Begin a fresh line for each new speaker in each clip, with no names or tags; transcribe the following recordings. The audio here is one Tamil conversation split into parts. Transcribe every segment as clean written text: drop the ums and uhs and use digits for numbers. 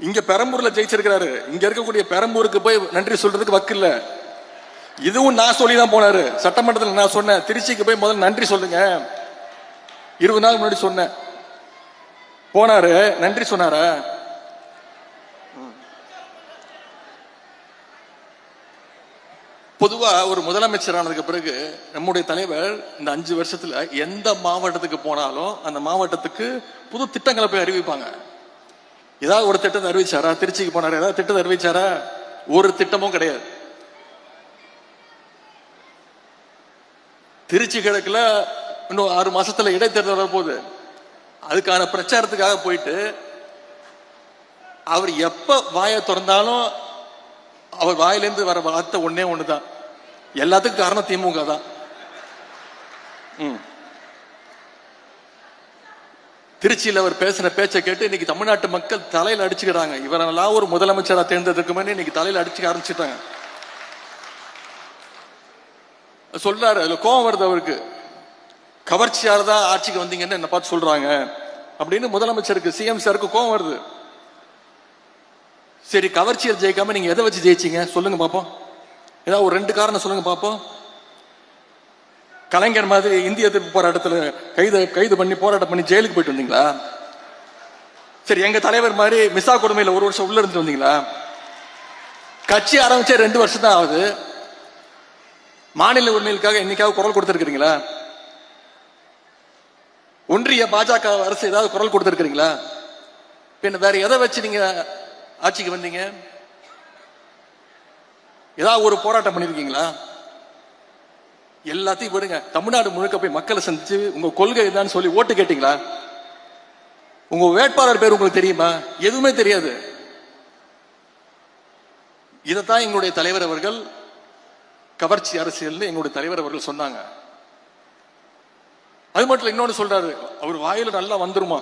இங்க பெரம்பூர்ல ஜெயிச்சிருக்கிறாரு. இங்க இருக்கக்கூடிய பெரம்பூருக்கு போய் நன்றி சொல்றதுக்கு வக்கு இல்ல. இதுவும் நான் சொல்லி தான் போனாரு. சட்டமன்றத்தில் நான் சொன்னேன், திருச்சிக்கு போய் முதல்ல நன்றி சொல்லுங்க. 20 நாள் முன்னாடி சொன்னேன். போனாரு, நன்றி சொன்னாரா? பொதுவா ஒரு முதலமைச்சர் ஆனதுக்கு பிறகு நம்முடைய தலைவர் இந்த 5 வருஷத்துல எந்த மாவட்டத்துக்கு போனாலும் அந்த மாவட்டத்துக்கு புது திட்டங்களை போய் அறிவிப்பாங்க. ஏதாவது ஒரு திட்டத்தை அறிவிச்சாரா? திருச்சிக்கு போனாரு, ஏதாவது திட்டத்தை அறிவிச்சாரா? ஒரு திட்டமும் கிடையாது. திருச்சி கிழக்குல இன்னும் 6 மாசத்துல இடைத்தேர்தல் வரப்போகுது. அதுக்கான பிரச்சாரத்துக்காக போயிட்டு அவர் எப்ப வாயை திறந்தாலும் அவர் வாயிலிருந்து வர வார்த்தை ஒன்னே ஒண்ணுதான், எல்லாத்துக்கும் காரணம் திமுக தான். திருச்சியில் அவர் பேசின பேச்சை கேட்டு இன்னைக்கு தமிழ்நாட்டு மக்கள் தலையில அடிச்சுக்கிறாங்க. இவரெல்லாம் ஒரு முதலமைச்சரா தேர்ந்தெடுக்குமே இன்னைக்கு தலையில அடிச்சுக்க ஆரம்பிச்சுட்டாங்க. சொல்றாரு, அதுல கோபம் வருது அவருக்கு. கவர்ச்சியால தான் ஆட்சிக்கு வந்தீங்கன்னு என்ன பார்த்து சொல்றாங்க அப்படின்னு முதலமைச்சருக்கு, சிஎம் சாருக்கு கோபம் வருது. சரி, கவர்ச்சியில் ஜெயிக்காம நீங்க எதை வச்சு ஜெயிச்சீங்க சொல்லுங்க பாப்போம். ஏதாவது ஒரு 2 காரணம் சொல்லுங்க பாப்போம். கலைஞர் மாதிரி இந்திய எதிர்ப்பு போராட்டத்தில் கைது பண்ணி போராட்டம் பண்ணி ஜெயிலுக்கு போயிட்டு வந்தீங்களா? சரி, எங்க தலைவர் மாதிரி மிசா கொடுமையில 1 வருஷம் உள்ள இருந்து வந்தீங்களா? கட்சி ஆரம்பிச்சே 2 வருஷம் தான் ஆகுது. மாநில உரிமைகளுக்காக என்னைக்காவது குரல் கொடுத்திருக்கிறீங்களா? ஒன்றிய பாஜக அரசு ஏதாவது குரல் கொடுத்திருக்கிறீங்களா? பின்ன வேற எதை வச்சு நீங்க ஆட்சிக்கு வந்தீங்க? ஏதாவது ஒரு போராட்டம் பண்ணிருக்கீங்களா? எல்லாத்தையும் விடுங்க. தமிழ்நாடு முழுக்க போய் மக்களை சந்திச்சு உங்க கொள்கை என்னன்னு சொல்லி ஓட்டு கேட்டீங்களா? உங்க வேட்பாளர் பேர் உங்களுக்கு தெரியுமா? எதுவுமே தெரியாது. இதைத்தான் எங்களுடைய தலைவர் அவர்கள் கவர்ச்சி அரசியல் எங்களுடைய தலைவர் அவர்கள் சொன்னாங்க. அது மட்டும் இல்ல, இன்னொன்னு சொல்றாரு, அவர் வாயில நல்லா வந்துருமா?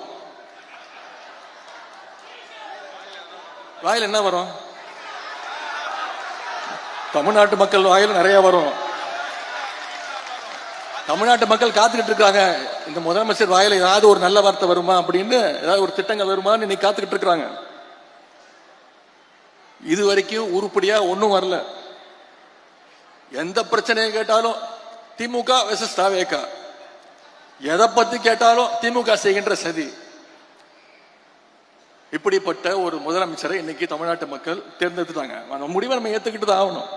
வாயில என்ன வரும்? தமிழ்நாட்டு மக்கள் வாயில நிறைய வரும். தமிழ்நாட்டு மக்கள் காத்துக்கிட்டு இருக்காங்க, இந்த முதலமைச்சர் வாயில ஏதாவது ஒரு நல்ல வார்த்தை வருமா அப்படின்னு, ஏதாவது ஒரு திட்டங்கள் வருமான்னு இன்னைக்கு காத்துக்கிட்டு இருக்காங்க. இது வரைக்கும் உருப்படியா ஒன்னும் வரல. எந்த பிரச்சனையை கேட்டாலும் திமுக வெர்சஸ் தாவேக, எதை பத்தி கேட்டாலும் திமுக செய்கின்ற சதி. இப்படிப்பட்ட ஒரு முதலமைச்சரை இன்னைக்கு தமிழ்நாட்டு மக்கள் தேர்ந்தெடுத்துட்டாங்க. அந்த முடிவை நம்ம ஏத்துக்கிட்டு தான் ஆகணும்.